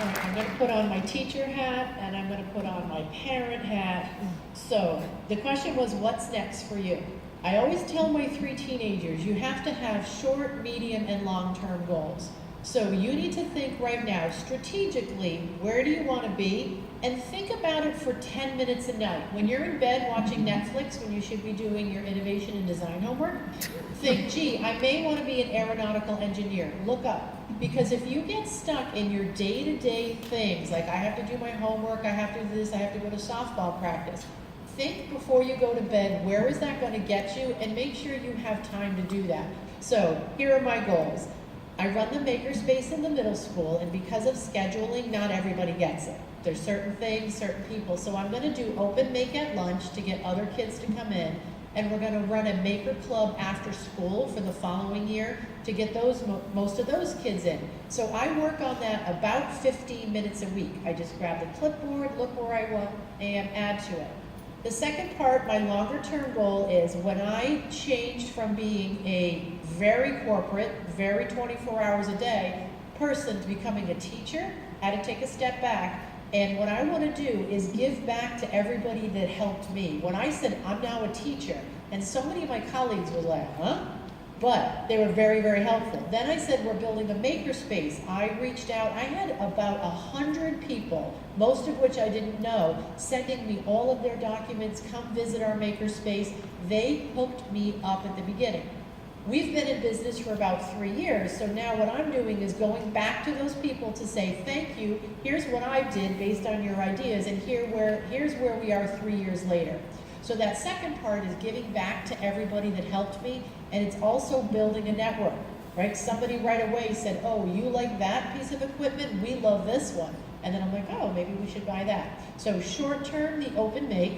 All right, I'm going to put on my teacher hat and I'm going to put on my parent hat. So the question was, what's next for you? I always tell my 3 teenagers, you have to have short, medium, and long-term goals. So you need to think right now, strategically, where do you want to be? And think about it for 10 minutes a night. When you're in bed watching Netflix, when you should be doing your innovation and design homework, think, gee, I may want to be an aeronautical engineer. Look up. Because if you get stuck in your day-to-day things, like I have to do my homework, I have to do this, I have to go to softball practice, think before you go to bed, where is that going to get you? And make sure you have time to do that. So here are my goals. I run the makerspace in the middle school, and because of scheduling, not everybody gets it. There's certain things, certain people. So I'm going to do open make at lunch to get other kids to come in. And we're going to run a maker club after school for the following year to get those most of those kids in. So I work on that about 15 minutes a week. I just grab the clipboard, look where I am, add to it. The second part, my longer term goal, is when I changed from being a very corporate, very 24 hours a day person to becoming a teacher, I had to take a step back. And what I want to do is give back to everybody that helped me. When I said I'm now a teacher, and so many of my colleagues were like, huh? But they were very, very helpful. Then I said, we're building a makerspace. I reached out, I had about 100 people, most of which I didn't know, sending me all of their documents, come visit our makerspace. They hooked me up at the beginning. We've been in business for about 3 years, so now what I'm doing is going back to those people to say, thank you, here's what I did based on your ideas, and here's where we are 3 years later. So that second part is giving back to everybody that helped me, and it's also building a network, right? Somebody right away said, oh, you like that piece of equipment? We love this one. And then I'm like, oh, maybe we should buy that. So short term, the open make.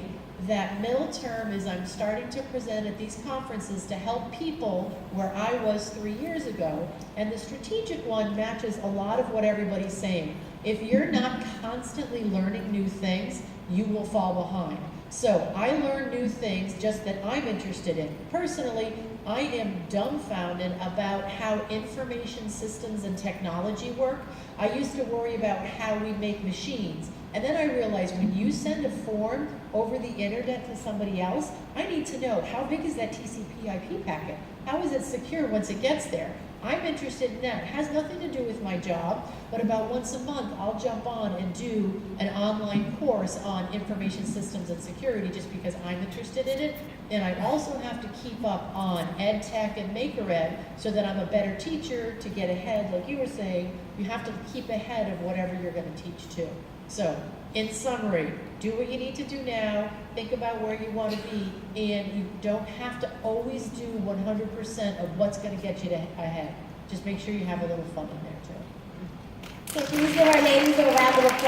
That middle term is I'm starting to present at these conferences to help people where I was 3 years ago. And the strategic one matches a lot of what everybody's saying. If you're not constantly learning new things, you will fall behind. So I learn new things just that I'm interested in. Personally, I am dumbfounded about how information systems and technology work. I used to worry about how we make machines. And then I realized when you send a form over the internet to somebody else, I need to know how big is that TCP/IP packet? How is it secure once it gets there? I'm interested in that. It has nothing to do with my job, but about once a month I'll jump on and do an online course on information systems and security just because I'm interested in it. And I also have to keep up on ed tech and maker ed so that I'm a better teacher to get ahead. Like you were saying, you have to keep ahead of whatever you're going to teach too. So in summary, do what you need to do now, think about where you want to be, and you don't have to always do 100% of what's going to get you ahead. Just make sure you have a little fun in there too. So please give our ladies a round of applause.